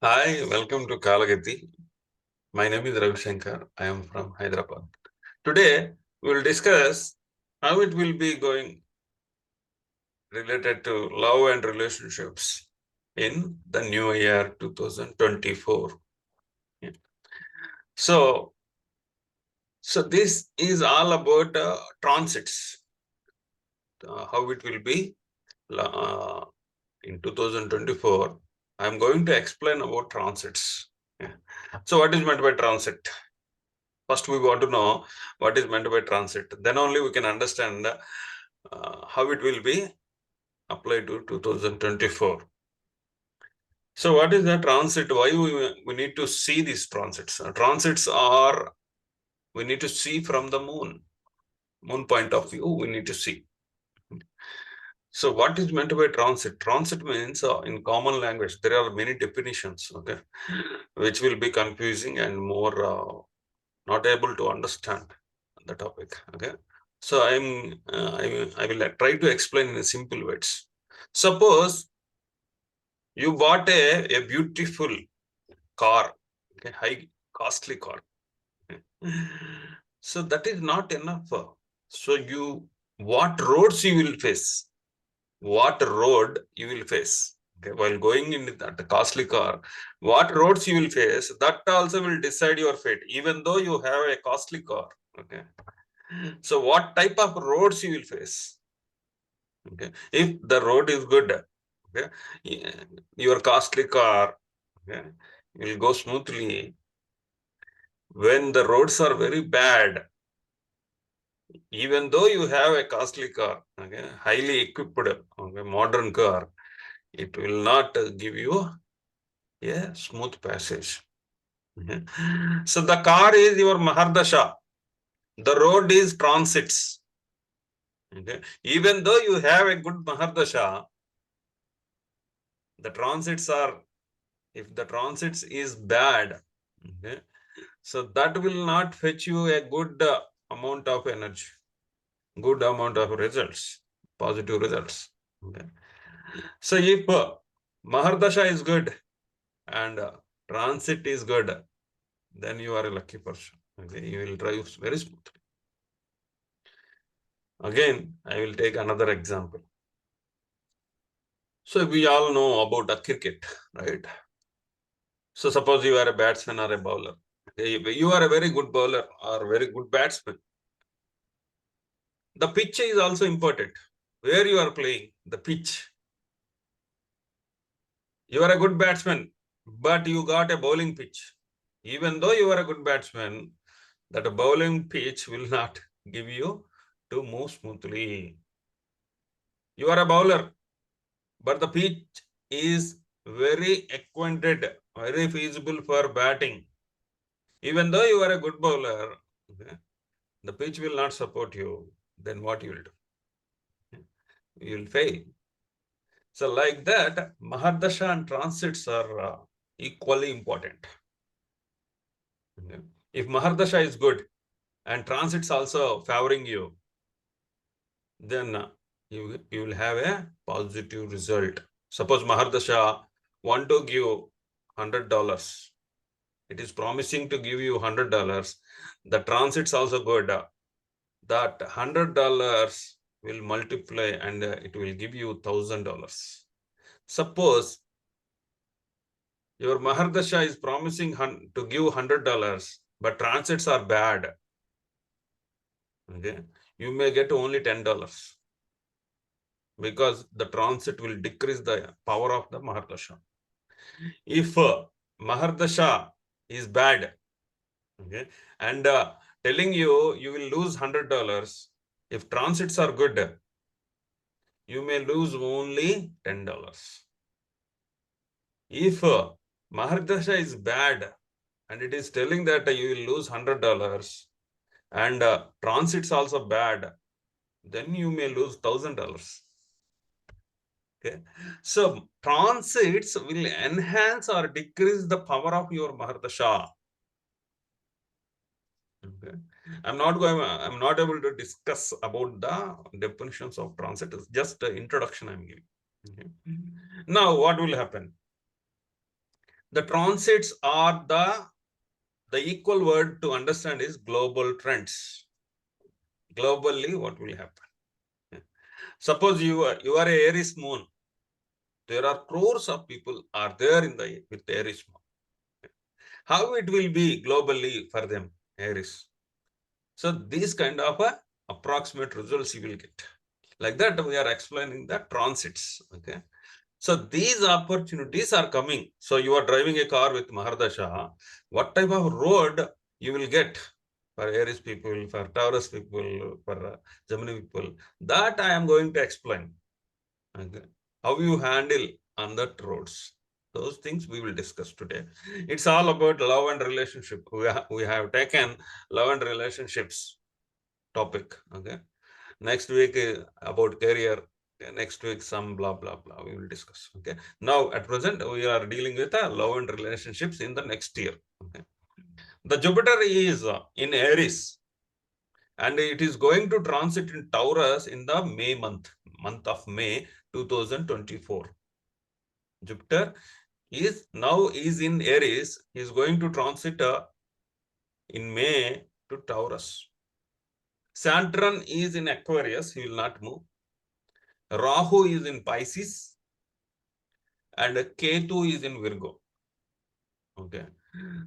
Hi, welcome to Kaalagathi. My name is Ravi Shankar. I am from Hyderabad. Today, we will discuss how it will be going related to love and relationships in the new year 2024. Yeah. So, this is all about transits, how it will be uh, in 2024. I am going to explain about transits. Yeah. So, what is meant by transit? First, we want to know what is meant by transit. Then only we can understand how it will be applied to 2024. So, what is the transit? Why we need to see these transits? Transits are, we need to see from the moon. Moon point of view, we need to see. So, what is meant by transit? Transit means, in common language, there are many definitions, okay, which will be confusing and more not able to understand the topic. Okay, so I will try to explain in simple words. Suppose you bought a beautiful car, okay, high costly car. So that is not enough. So what roads you will face? What road you will face? Okay, while going in that costly car, what roads you will face? That also will decide your fate. Even though you have a costly car, okay. So what type of roads you will face? Okay, if the road is good, okay, your costly car, okay, will go smoothly. When the roads are very bad, even though you have a costly car, okay, highly equipped, okay, modern car, it will not give you a smooth passage. Okay. So the car is your Mahardasha. The road is transits. Okay. Even though you have a good Mahardasha, the transits are, if the transits is bad, okay, so that will not fetch you a good amount of energy, good amount of results, positive results. Okay. So if Mahardasha is good and transit is good, then you are a lucky person. Okay. You will drive very smoothly. Again, I will take another example. So we all know about the cricket, right? So suppose you are a batsman or a bowler. You are a very good bowler or very good batsman. The pitch is also important. Where you are playing, the pitch. You are a good batsman, but you got a bowling pitch. Even though you are a good batsman, that bowling pitch will not give you to move smoothly. You are a bowler, but the pitch is very acquainted, very feasible for batting. Even though you are a good bowler, okay, the pitch will not support you. Then what you will do? You will fail. So like that, Mahardasha and transits are equally important. Okay. If Mahardasha is good and transits also favoring you, then you will have a positive result. Suppose Mahardasha want to give $100. It is promising to give you $100. The transits also good. That $100 will multiply and it will give you $1,000. Suppose your Mahardasha is promising to give $100, but transits are bad. Okay, you may get only $10 because the transit will decrease the power of the Mahardasha. If Mahardasha is bad, okay, and telling you will lose $100, if transits are good, you may lose only $10. If Mahardasha is bad and it is telling that you will lose $100 and transits also bad, then you may lose $1,000. Okay, so transits will enhance or decrease the power of your Mahardasha. Okay, I'm not able to discuss about the definitions of transit. It's just an introduction I'm giving. Okay. Now, what will happen? The transits are the equal word to understand is global trends. Globally, what will happen? Suppose you are a Aries moon. There are crores of people are there with Aries moon. How it will be globally for them, Aries? So these kind of approximate results you will get. Like that, we are explaining the transits. Okay. So these opportunities are coming. So you are driving a car with Mahardasha. What type of road you will get for Aries people, for Taurus people, for Gemini people? That I am going to explain. Okay. How you handle on that roads. Those things we will discuss today. It's all about love and relationship. We have taken love and relationships topic. Okay. Next week about career. Next week some blah blah blah we will discuss. Okay. Now at present we are dealing with love and relationships in the next year. Okay. The Jupiter is in Aries and it is going to transit in Taurus in the month of May 2024. Jupiter is in Aries. He is going to transit in May to Taurus. Saturn is in Aquarius. He will not move. Rahu is in Pisces and Ketu is in Virgo. Okay.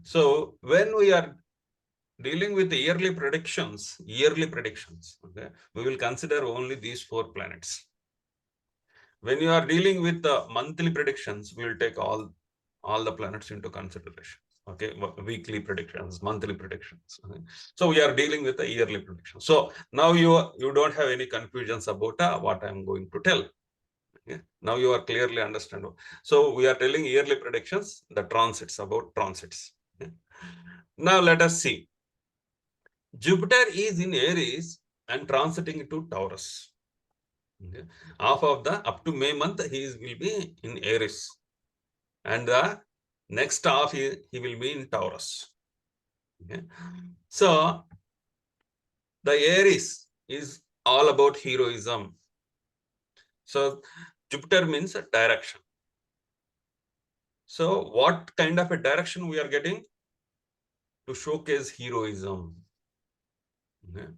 So when we are dealing with yearly predictions, okay, we will consider only these 4 planets. When you are dealing with the monthly predictions, we will take all the planets into consideration. Okay, weekly predictions, monthly predictions. Okay? So we are dealing with the yearly predictions. So now you don't have any confusions about what I am going to tell. Okay? Now you are clearly understand. So we are telling yearly predictions, the transits, about transits. Okay? Now let us see. Jupiter is in Aries and transiting to Taurus. Okay? Up to May month, will be in Aries. And the next half he will be in Taurus. Okay. So the Aries is all about heroism. So Jupiter means a direction. So what kind of a direction we are getting? To showcase heroism. Okay.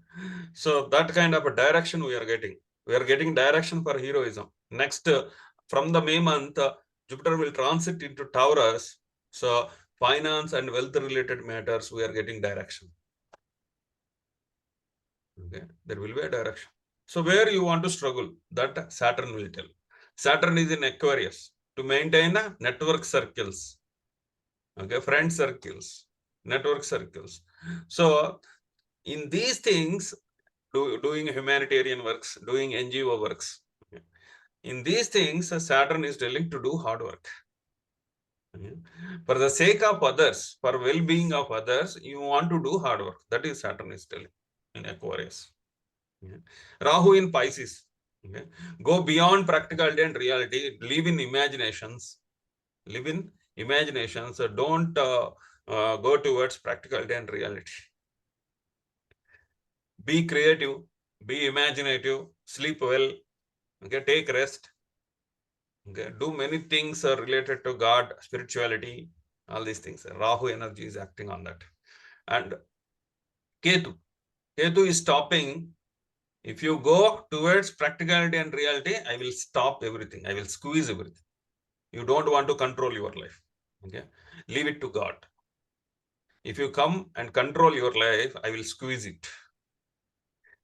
So that kind of a direction we are getting. We are getting direction for heroism. Next, from the May month, Jupiter will transit into Taurus. So finance and wealth related matters, we are getting direction. Okay, there will be a direction. So where you want to struggle, that Saturn will tell. Saturn is in Aquarius to maintain network circles. Okay, friend circles, network circles. So in these things, doing humanitarian works, doing NGO works. Okay. In these things, Saturn is telling to do hard work. Okay. For the sake of others, for well-being of others, you want to do hard work. That is Saturn is telling in Aquarius. Okay. Rahu in Pisces. Okay. Go beyond practicality and reality. Live in imaginations. Live in imaginations. Don't go towards practicality and reality. Be creative. Be imaginative. Sleep well. Okay. Take rest. Okay. Do many things related to God, spirituality, all these things. Rahu energy is acting on that. And Ketu. Ketu is stopping. If you go towards practicality and reality, I will stop everything. I will squeeze everything. You don't want to control your life. Okay. Leave it to God. If you come and control your life, I will squeeze it.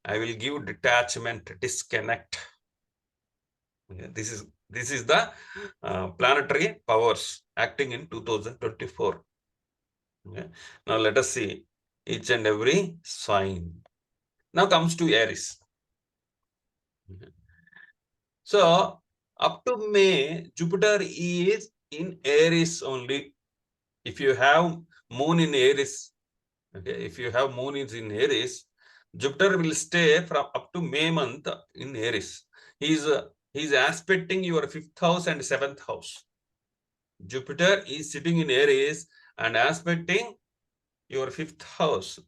I will give detachment, disconnect. Okay. This is the planetary powers acting in 2024. Okay. Now let us see each and every sign. Now comes to Aries. Okay. So up to May, Jupiter is in Aries only. If you have moon in Aries, okay, if you have moon is in Aries, Jupiter will stay from up to May month in Aries. He's aspecting your 5th house and 7th house. Jupiter is sitting in Aries and aspecting your 5th house.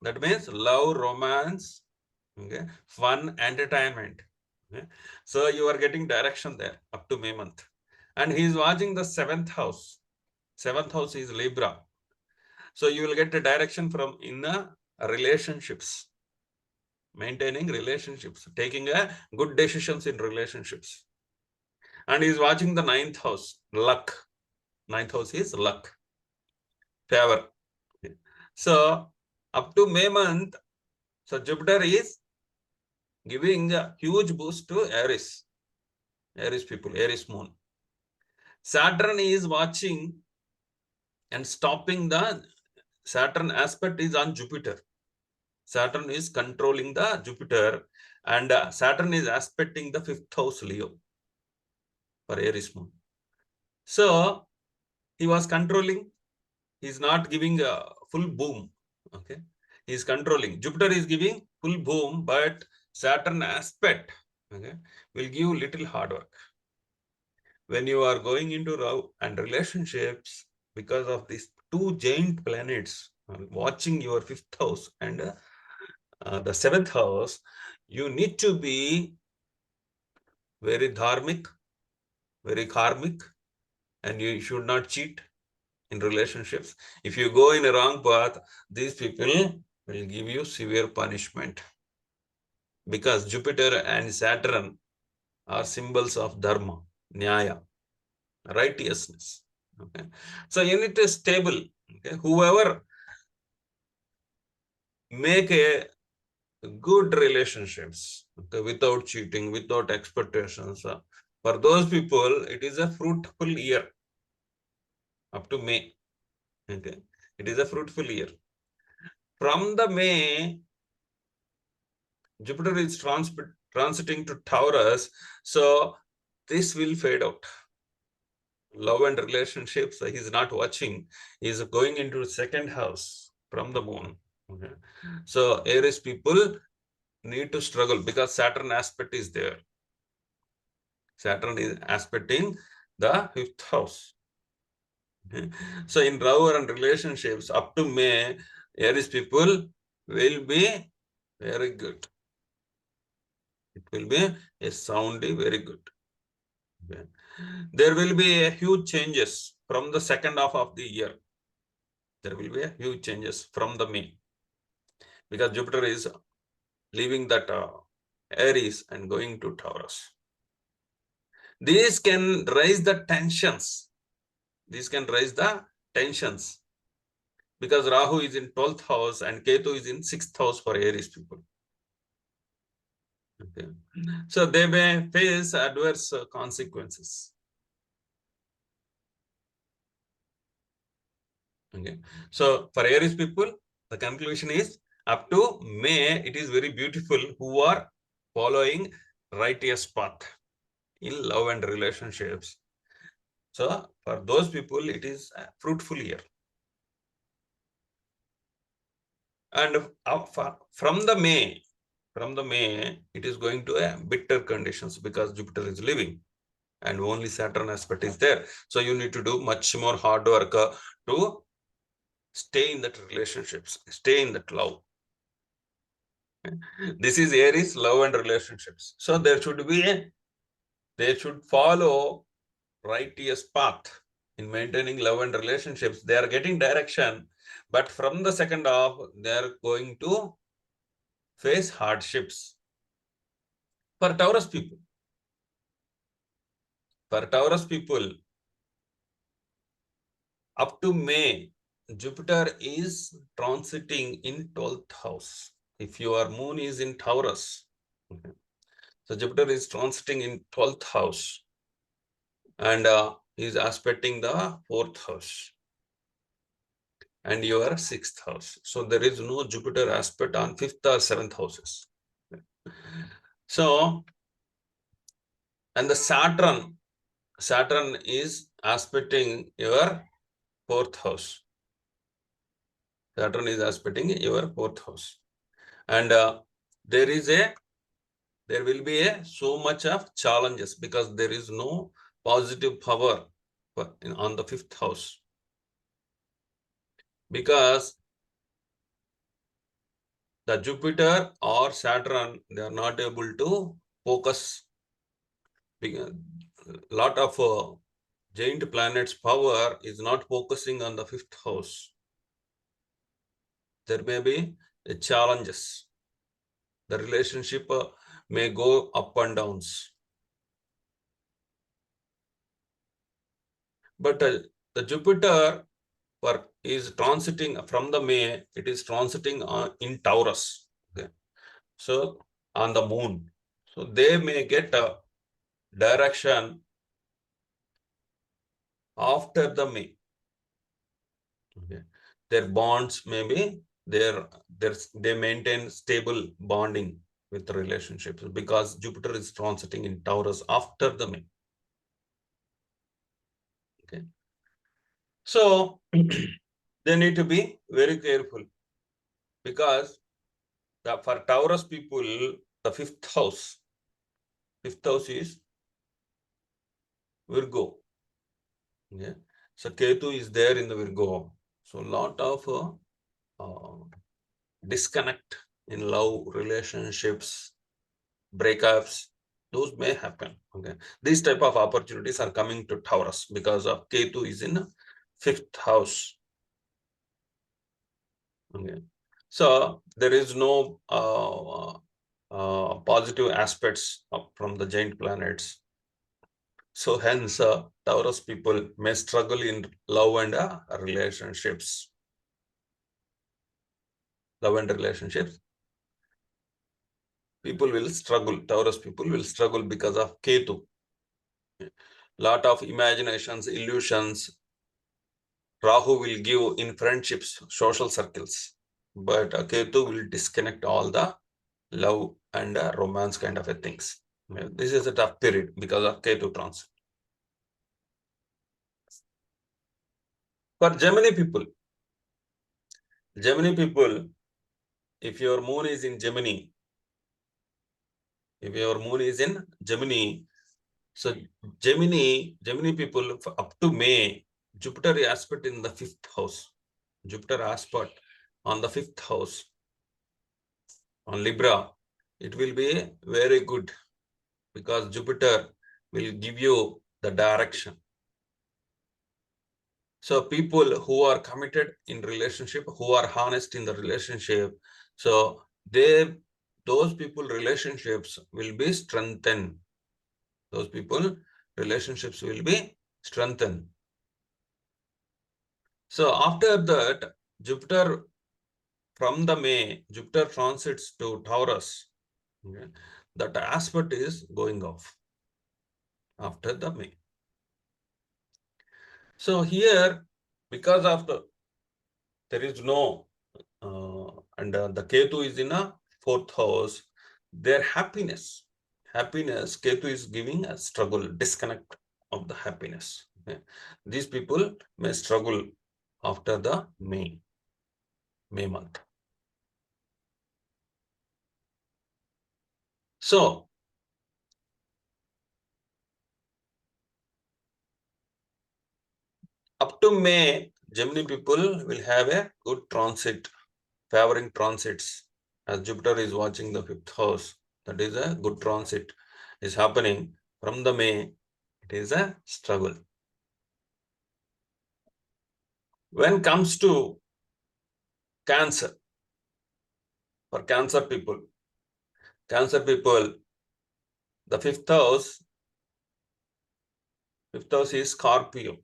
That means love, romance, okay, fun, entertainment. Okay. So you are getting direction there up to May month. And he is watching the 7th house. 7th house is Libra. So you will get a direction from in relationships, maintaining relationships, taking a good decisions in relationships. And he is watching the 9th house, luck. 9th house is luck, favor. So up to May month, so Jupiter is giving a huge boost to Aries. Aries people, Aries moon. Saturn is watching and stopping the Saturn aspect is on Jupiter. Saturn is controlling the Jupiter, and Saturn is aspecting the 5th house Leo for Aries moon. So he was controlling. He's not giving a full boom. Okay, he's controlling. Jupiter is giving full boom, but Saturn aspect, okay, will give little hard work. When you are going into love and relationships, because of these two giant planets watching your 5th house and the 7th house, you need to be very dharmic, very karmic, and you should not cheat in relationships. If you go in a wrong path, these people will give you severe punishment, because Jupiter and Saturn are symbols of dharma, nyaya, righteousness. Okay, so you need to stable. Okay, whoever make a good relationships, okay, without cheating, without expectations, for those people, it is a fruitful year up to May. Okay, it is a fruitful year. From the May, Jupiter is transiting to Taurus, so this will fade out. Love and relationships, he is not watching. He is going into second house from the moon. Okay, so Aries people need to struggle because Saturn aspect is there. Saturn is aspecting the 5th house. So in love and relationships, up to May, Aries people will be very good. It will be a soundly very good. Okay. There will be a huge changes from the second half of the year. There will be a huge changes from the May, because Jupiter is leaving that Aries and going to Taurus. These can raise the tensions. These can raise the tensions, because Rahu is in 12th house and Ketu is in 6th house for Aries people. Okay. So they may face adverse consequences. Okay. So for Aries people, the conclusion is up to May, it is very beautiful who are following righteous path in love and relationships. So for those people, it is a fruitful year. And from the May, it is going to a bitter conditions, because Jupiter is leaving and only Saturn aspect is there. So you need to do much more hard work to stay in that relationships, stay in that love. This is Aries, love and relationships. So they should follow righteous path in maintaining love and relationships. They are getting direction, but from the second half, they are going to face hardships. For Taurus people, up to May, Jupiter is transiting in 12th house. If your moon is in Taurus, okay, so Jupiter is transiting in 12th house and is aspecting the 4th house and your 6th house. So there is no Jupiter aspect on 5th or 7th houses. So, and the Saturn is aspecting your 4th house. Saturn is aspecting your 4th house. And there will be so much of challenges, because there is no positive power on the 5th house, because the Jupiter or Saturn, they are not able to focus. A lot of giant planet's power is not focusing on the fifth house. There may be challenges. The relationship may go up and downs. But the Jupiter is transiting from the May, it is transiting in Taurus. Okay. So on the moon. So they may get a direction after the May. Okay. Their bonds may be they maintain stable bonding with the relationships because Jupiter is transiting in Taurus after the May. Okay. So they need to be very careful because for Taurus people, the fifth house is Virgo. Yeah. So Ketu is there in the Virgo. So a lot of disconnect in love, relationships, breakups, those may happen. Okay. These type of opportunities are coming to Taurus because of Ketu is in fifth house. Okay. So there is no positive aspects from the giant planets. So hence, Taurus people may struggle in love and relationships. Love and relationships. People will struggle. Taurus people will struggle because of Ketu. Lot of imaginations, illusions. Rahu will give in friendships, social circles. But Ketu will disconnect all the love and romance kind of things. This is a tough period because of Ketu transit. For Gemini people, if your moon is in Gemini, so Gemini people up to May, Jupiter aspect in the fifth house. Jupiter aspect on the fifth house on Libra, it will be very good because Jupiter will give you the direction. So people who are committed in relationship, who are honest in the relationship, so those people relationships will be strengthened. Those people relationships will be strengthened. So after that, Jupiter from the May, Jupiter transits to Taurus. Okay, that aspect is going off after the May. So here, because of there is no, and the Ketu is in a fourth house, their happiness, Ketu is giving a struggle, disconnect of the happiness. Okay. These people may struggle after the May month. So, up to May, Gemini people will have a good transit, favoring transits. As Jupiter is watching the fifth house, that is a good transit is happening. From the May, it is a struggle. When comes to Cancer, for Cancer people, the fifth house is Scorpio,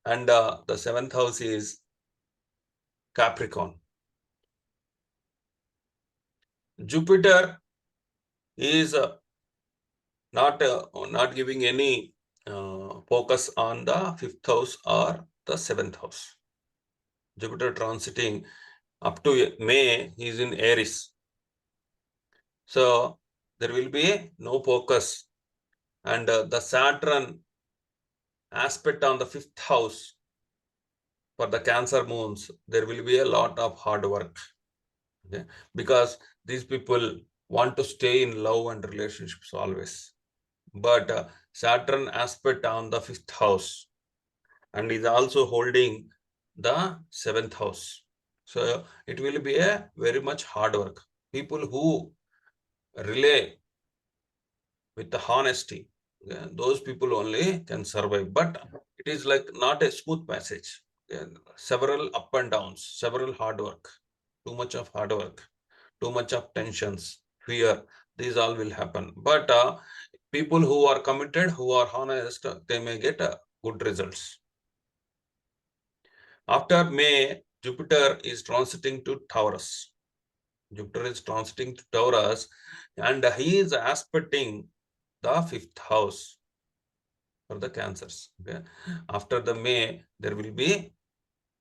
and the seventh house is Capricorn. Jupiter is not giving any focus on the fifth house or the seventh house. Jupiter transiting up to May, he is in Aries. So there will be no focus, and the Saturn aspect on the fifth house for the Cancer moons, there will be a lot of hard work. Okay? Because these people want to stay in love and relationships always. But Saturn aspect on the fifth house and is also holding the seventh house. So it will be a very much hard work. People who relay with the honesty, Okay? Those people only can survive, but it is like not a smooth passage. Okay? Several up and downs, several hard work, too much of hard work, too much of tensions, fear, these all will happen. But people who are committed, who are honest, they may get good results. After May, Jupiter is transiting to Taurus. Jupiter is transiting to Taurus, and he is aspecting the fifth house for the cancers. Okay? After the May, there will be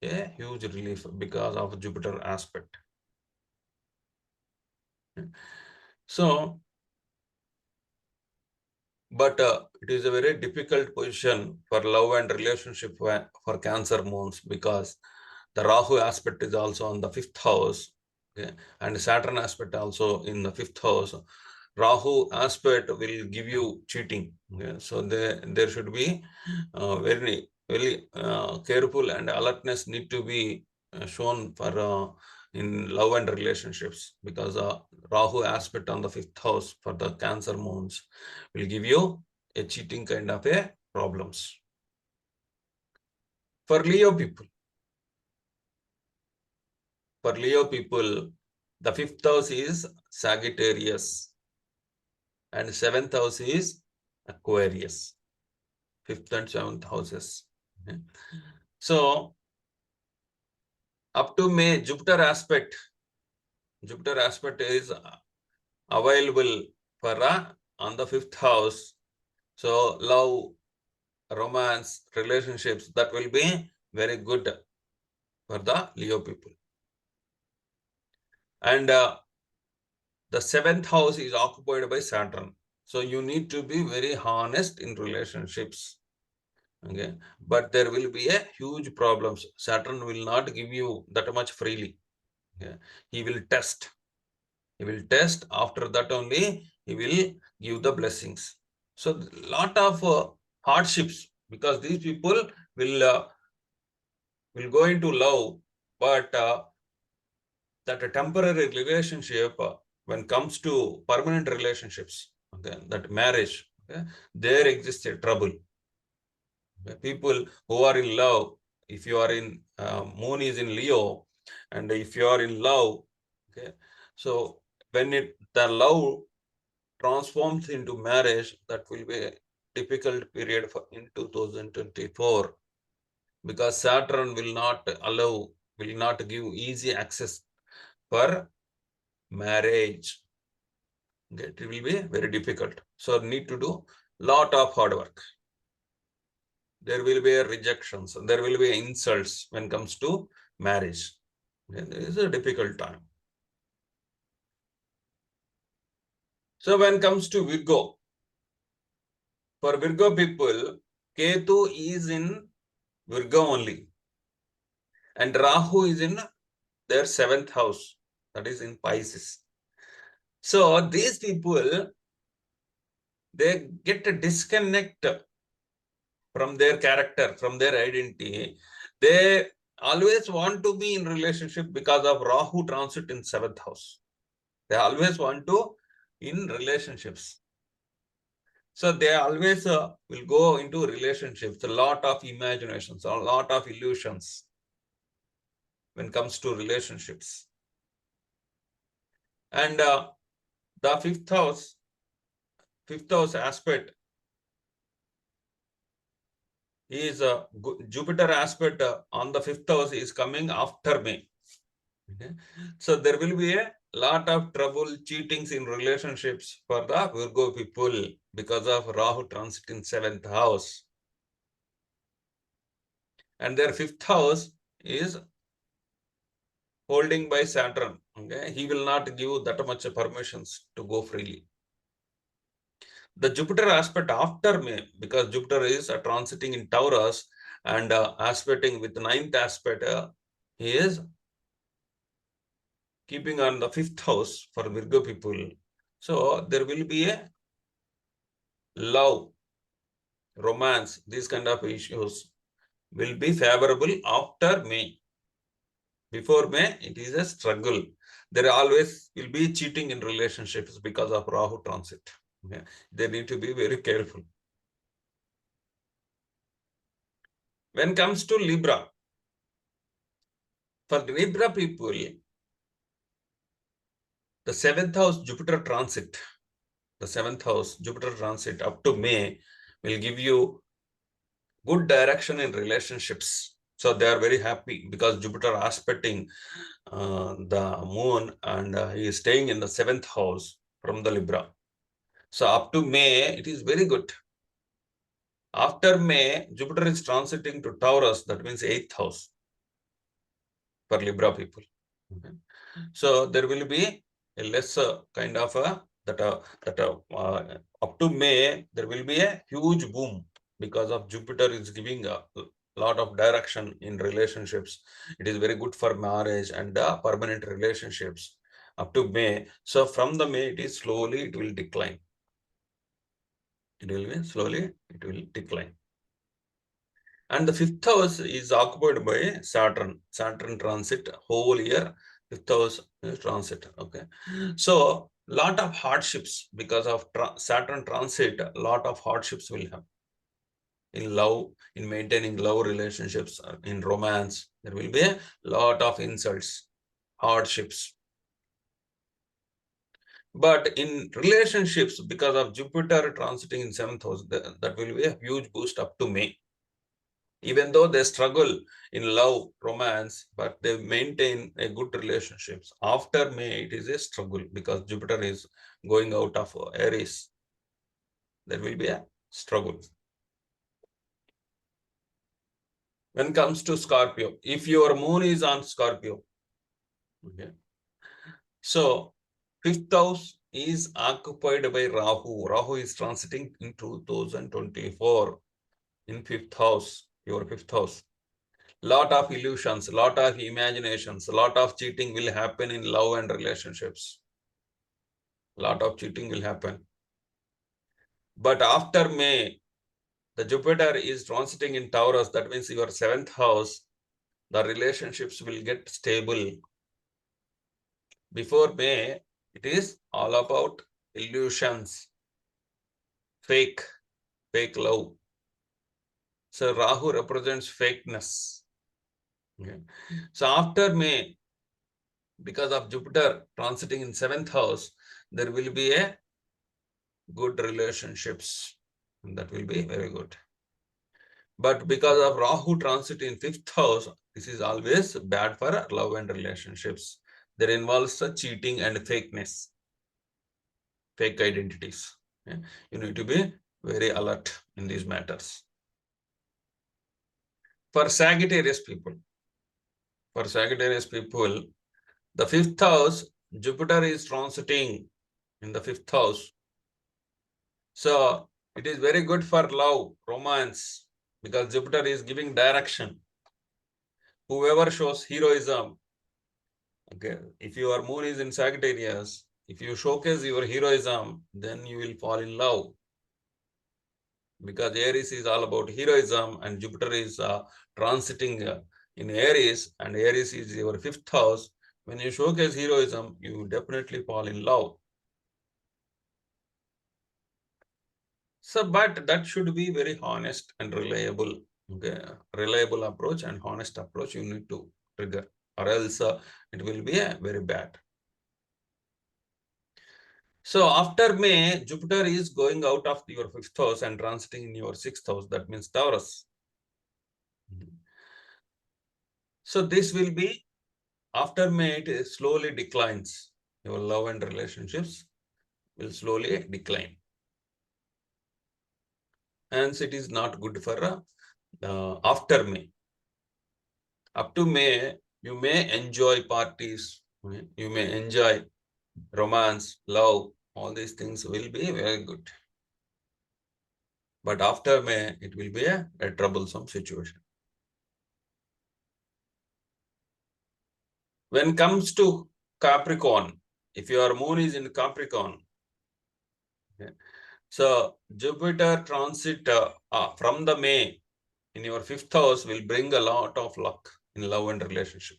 a huge relief because of Jupiter aspect. So, but it is a very difficult position for love and relationship for Cancer moons, because the Rahu aspect is also on the fifth house, okay? And Saturn aspect also in the fifth house. Rahu aspect will give you cheating. Okay? So there should be very careful, and alertness need to be shown for in love and relationships, because Rahu aspect on the fifth house for the Cancer moons will give you a cheating kind of a problems. For Leo people, the fifth house is Sagittarius and seventh house is Aquarius. Fifth and seventh houses. Okay. So up to May, Jupiter aspect is available for on the fifth house. So love, romance, relationships, that will be very good for the Leo people. And the seventh house is occupied by Saturn. So you need to be very honest in relationships. Okay. But there will be a huge problems. Saturn will not give you that much freely. Okay. He will test. He will test. After that only he will give the blessings. So lot of hardships, because these people will go into love, but that a temporary relationship, when comes to permanent relationships, okay, that marriage, okay, there exists a trouble. Okay. People who are in love, if you are in moon is in Leo, and if you are in love, okay, so when the love transforms into marriage, that will be a difficult period for in 2024, because Saturn will not give easy access for marriage. Okay, it will be very difficult. So need to do lot of hard work. There will be rejections. There will be insults when it comes to marriage. Okay, this is a difficult time. So when it comes to Virgo, for Virgo people, Ketu is in Virgo only, and Rahu is in their seventh house, that is in Pisces. So these people, they get a disconnect from their character, from their identity. They always want to be in relationship because of Rahu transit in seventh house. They always want to in relationships. So they always will go into relationships, a lot of imaginations, a lot of illusions when it comes to relationships. And the fifth house aspect is Jupiter aspect on the fifth house is coming after May. Okay. So there will be a lot of trouble, cheatings in relationships for the Virgo people because of Rahu transit in seventh house. And their fifth house is holding by Saturn. Okay. He will not give that much permissions to go freely. The Jupiter aspect after May, because Jupiter is transiting in Taurus and aspecting with the ninth aspect, he is keeping on the fifth house for Virgo people. So there will be a love, romance, these kind of issues will be favorable after May. Before May, it is a struggle. There always will be cheating in relationships because of Rahu transit. Okay. They need to be very careful. When it comes to Libra, for Libra people, the 7th house Jupiter transit, up to May will give you good direction in relationships. So they are very happy because Jupiter aspecting the moon, and he is staying in the 7th house from the Libra. So up to May, it is very good. After May, Jupiter is transiting to Taurus, that means 8th house for Libra people. Okay. So there will be a less kind of a up to May, there will be a huge boom because of Jupiter is giving a lot of direction in relationships. It is very good for marriage and permanent relationships up to May. So from the May, it will decline. It will decline. And the 5th house is occupied by Saturn. Saturn transit whole year, 5th house transit. Okay. So lot of hardships because of Saturn transit, a lot of hardships will have in love, in maintaining love relationships, in romance. There will be a lot of insults, hardships. But in relationships, because of Jupiter transiting in 7th house, that will be a huge boost up to May. Even though they struggle in love, romance, but they maintain a good relationships. After May, it is a struggle because Jupiter is going out of Aries. There will be a struggle. When it comes to Scorpio, if your moon is on Scorpio, okay, so 5th house is occupied by Rahu. Rahu is transiting in 2024 in 5th house, your 5th house. Lot of illusions, lot of imaginations, lot of cheating will happen in love and relationships. Lot of cheating will happen. But after May, the Jupiter is transiting in Taurus. That means your 7th house, the relationships will get stable. Before May, it is all about illusions, fake love. So Rahu represents fakeness. Okay. So after May, because of Jupiter transiting in 7th house, there will be a good relationships. And that will be very good. But because of Rahu transit in 5th house, this is always bad for love and relationships. There involves cheating and fakeness, fake identities. Okay. You need to be very alert in these matters. For Sagittarius people, the 5th house, Jupiter is transiting in the 5th house. So it is very good for love, romance, because Jupiter is giving direction. Whoever shows heroism, okay, if your moon is in Sagittarius, if you showcase your heroism, then you will fall in love. Because Aries is all about heroism and Jupiter is transiting in Aries, and Aries is your 5th house. When you showcase heroism, you definitely fall in love. So, but that should be very honest and reliable. Okay, reliable approach and honest approach you need to trigger, or else it will be very bad. So after May, Jupiter is going out of your 5th house and transiting in your 6th house. That means Taurus. So this will be, after May, it slowly declines. Your love and relationships will slowly decline. Hence, it is not good for after May. Up to May, you may enjoy parties. You may enjoy romance, love. All these things will be very good. But after May, it will be a troublesome situation. When it comes to Capricorn, if your moon is in Capricorn, okay, so Jupiter transit from the May in your 5th house will bring a lot of luck in love and relationship.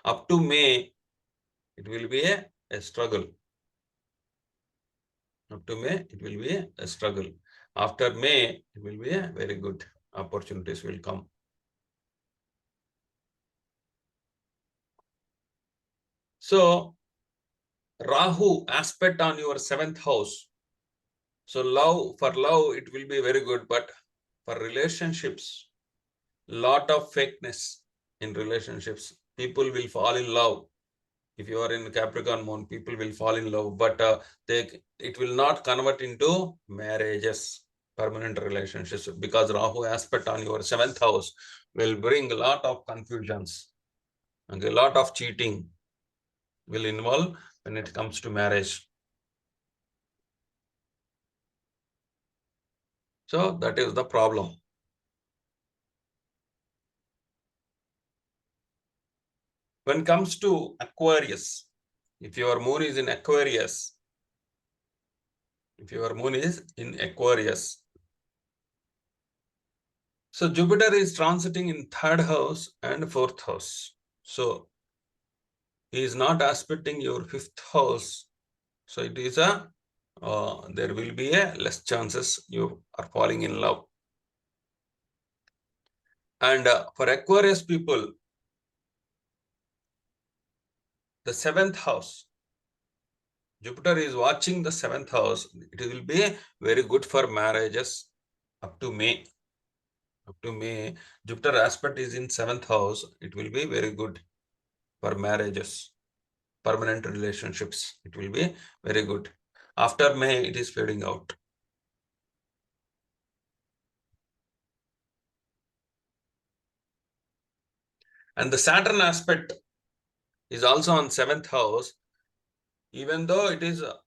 Up to May, it will be a struggle. Up to May, it will be a struggle. After May, it will be a very good opportunities will come. So Rahu aspect on your 7th house. So for love, it will be very good, but for relationships, lot of fakeness in relationships. People will fall in love. If you are in Capricorn moon, people will fall in love, but it will not convert into marriages, permanent relationships, because Rahu aspect on your 7th house will bring a lot of confusions, and a lot of cheating will involve when it comes to marriage. So that is the problem. When it comes to Aquarius, if your moon is in Aquarius, so Jupiter is transiting in 3rd house and 4th house. So he is not aspecting your 5th house. So it is there will be a less chances you are falling in love. And for Aquarius people, the 7th house, Jupiter is watching the 7th house. It will be very good for marriages up to May. Up to May, Jupiter aspect is in 7th house. It will be very good for marriages, permanent relationships. It will be very good. After May, it is fading out. And the Saturn aspect is also on 7th house. Even though it is the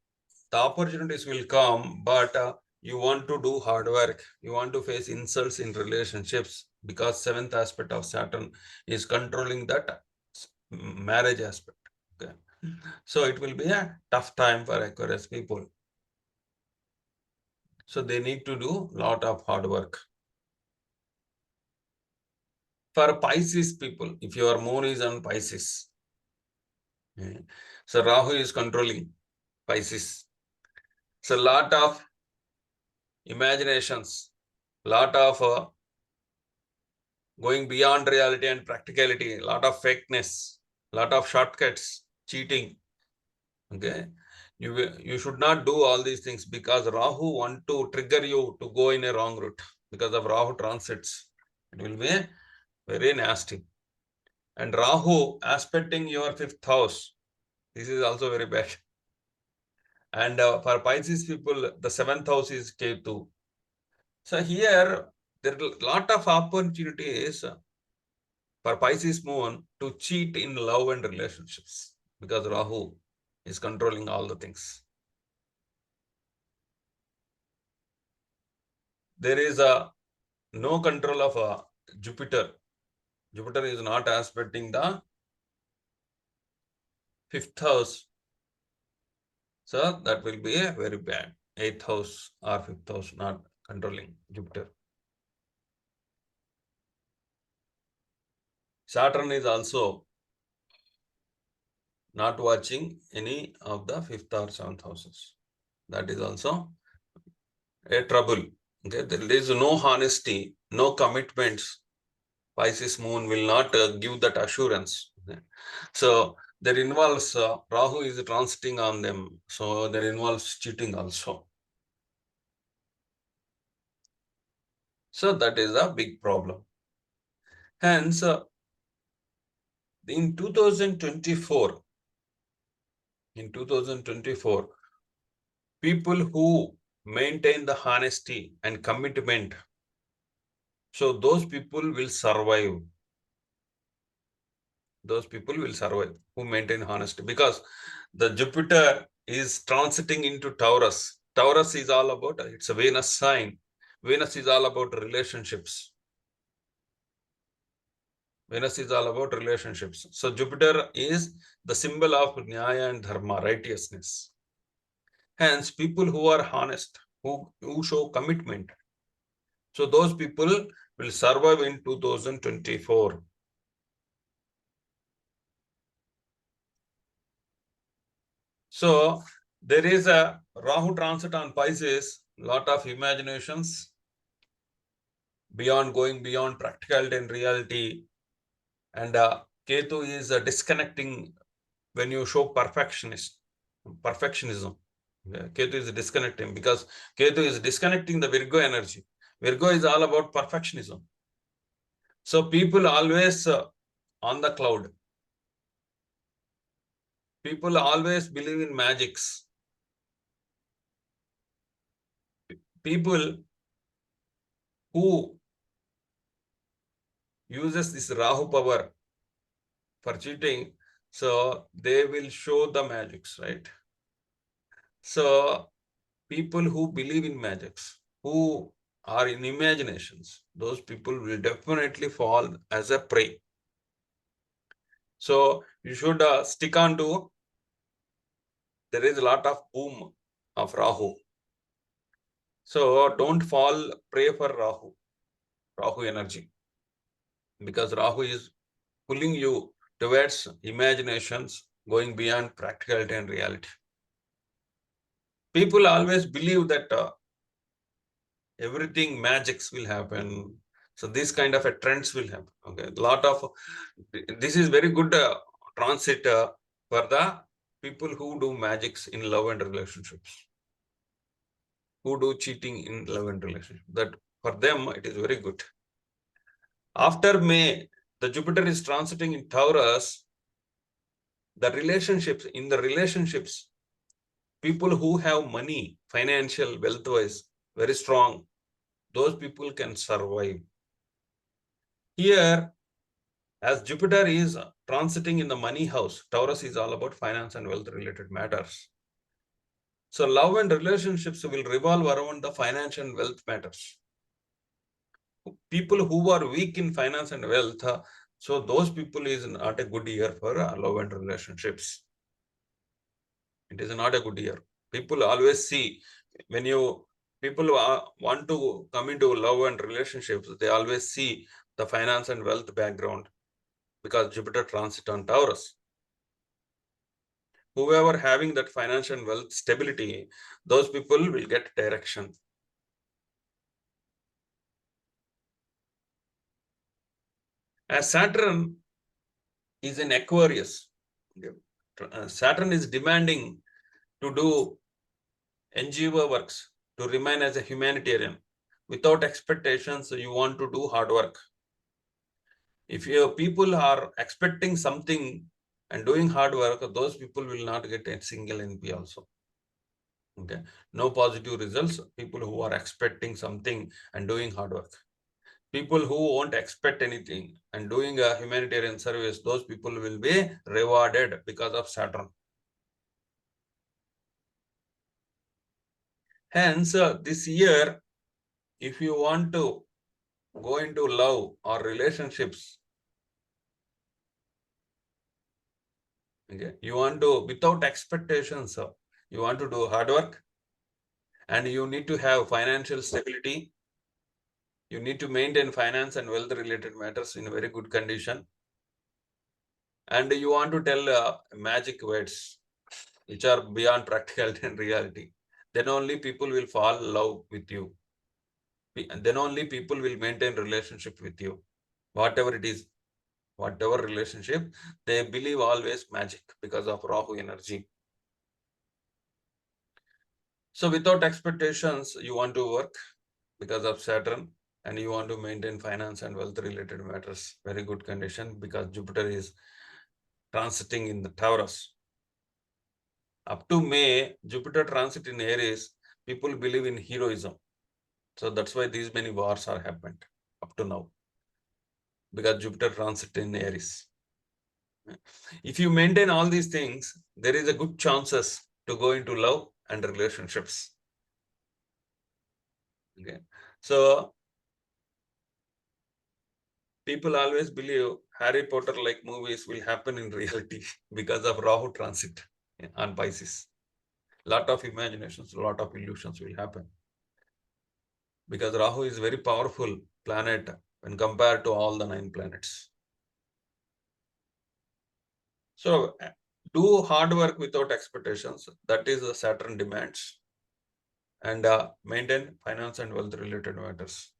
opportunities will come, but you want to do hard work. You want to face insults in relationships because 7th aspect of Saturn is controlling that marriage aspect. Okay. So it will be a tough time for Aquarius people. So they need to do a lot of hard work. For Pisces people, if your moon is on Pisces, so Rahu is controlling Pisces. So lot of imaginations, lot of going beyond reality and practicality, a lot of fakeness, lot of shortcuts, cheating. Okay, you should not do all these things because Rahu want to trigger you to go in a wrong route because of Rahu transits. It will be very nasty. And Rahu aspecting your 5th house. This is also very bad. And for Pisces people, the 7th house is Ketu. So here there are a lot of opportunities for Pisces moon to cheat in love and relationships because Rahu is controlling all the things. There is no control of Jupiter. Jupiter is not aspecting the 5th house. So that will be a very bad. 8th house or 5th house not controlling Jupiter. Saturn is also not watching any of the 5th or 7th houses. That is also a trouble. Okay, there is no honesty, no commitments. Pisces moon will not give that assurance. Okay. So that involves Rahu is transiting on them. So that involves cheating also. So that is a big problem. Hence, in 2024, people who maintain the honesty and commitment, so those people will survive. Those people will survive who maintain honesty because the Jupiter is transiting into Taurus. Taurus is all about, it's a Venus sign. Venus is all about relationships. Venus is all about relationships. So Jupiter is the symbol of Nyaya and Dharma, righteousness. Hence, people who are honest, who show commitment, so those people will survive in 2024. So there is a Rahu transit on Pisces, lot of imaginations, going beyond practicality and reality. And Ketu is disconnecting when you show perfectionism. Ketu is disconnecting because Ketu is disconnecting the Virgo energy. Virgo is all about perfectionism. So people always on the cloud. People always believe in magics. People who uses this Rahu power for cheating, so they will show the magics, right? So people who believe in magics, who are in imaginations, those people will definitely fall as a prey. So you should stick on to, there is a lot of boom of Rahu. So don't fall prey for Rahu energy, because Rahu is pulling you towards imaginations going beyond practicality and reality. People always believe that everything magics will happen. So this kind of a trends will happen. Okay, a lot of this is very good transit for the people who do magics in love and relationships, who do cheating in love and relationship. That for them it is very good. After May, the Jupiter is transiting in Taurus. The relationships, people who have money, financial, wealth-wise, very strong, those people can survive. Here, as Jupiter is transiting in the money house, Taurus is all about finance and wealth related matters. So love and relationships will revolve around the finance and wealth matters. People who are weak in finance and wealth, so those people is not a good year for love and relationships. It is not a good year. People always see, when people want to come into love and relationships, they always see the finance and wealth background, because Jupiter transit on Taurus. Whoever having that financial and wealth stability, those people will get direction. As Saturn is in Aquarius, Saturn is demanding to do NGO works, to remain as a humanitarian. Without expectations, you want to do hard work. If your people are expecting something and doing hard work, those people will not get a single NP also. Okay, no positive results. People who are expecting something and doing hard work. People who won't expect anything and doing a humanitarian service, those people will be rewarded because of Saturn. Hence, this year, if you want to go into love or relationships, okay, you want to, without expectations, you want to do hard work, and you need to have financial stability. You need to maintain finance and wealth related matters in a very good condition. And you want to tell magic words which are beyond practicality and reality. Then only people will fall in love with you. And then only people will maintain relationship with you. Whatever it is, whatever relationship, they believe always magic because of Rahu energy. So without expectations, you want to work because of Saturn, and you want to maintain finance and wealth related matters. Very good condition because Jupiter is transiting in the Taurus. Up to May, Jupiter transit in Aries, people believe in heroism. So that's why these many wars are happened up to now, because Jupiter transit in Aries. If you maintain all these things, there is a good chances to go into love and relationships. Okay, so people always believe Harry Potter like movies will happen in reality because of Rahu transit on Pisces. Lot of imaginations, lot of illusions will happen, because Rahu is very powerful planet when compared to all the 9 planets. So do hard work without expectations. That is the Saturn demands. And maintain finance and wealth related matters.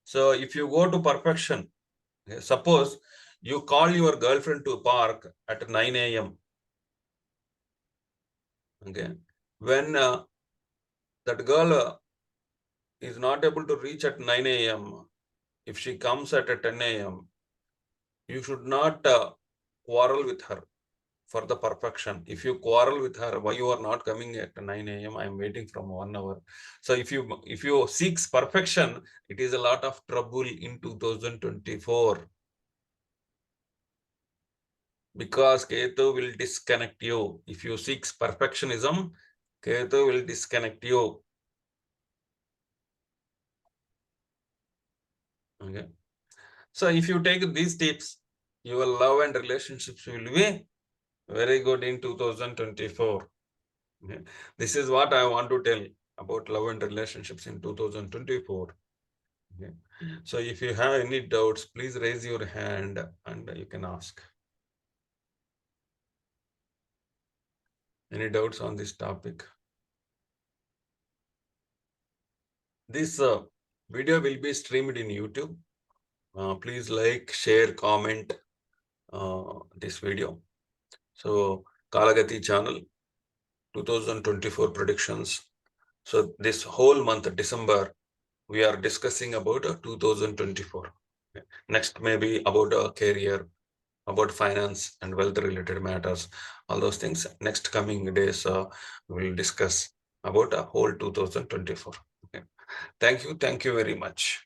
So if you go to perfection, suppose You call your girlfriend to park at 9 a.m. Okay. When that girl is not able to reach at 9 a.m., if she comes at 10 a.m., you should not quarrel with her for the perfection. If you quarrel with her, why you are not coming at 9 a.m., I am waiting from 1 hour. So if you seek perfection, it is a lot of trouble in 2024. Because Ketu will disconnect you. If you seek perfectionism, Ketu will disconnect you. Okay. So if you take these tips, your love and relationships will be very good in 2024. Okay. This is what I want to tell about love and relationships in 2024. Okay. So if you have any doubts, please raise your hand and you can ask. Any doubts on this topic? This video will be streamed in YouTube. Please like, share, comment this video. So Kaalagathi channel 2024 predictions. So this whole month of December, we are discussing about 2024. Next maybe about career, about finance and wealth related matters, all those things. Next coming days, we will discuss about a whole 2024. Okay. Thank you very much.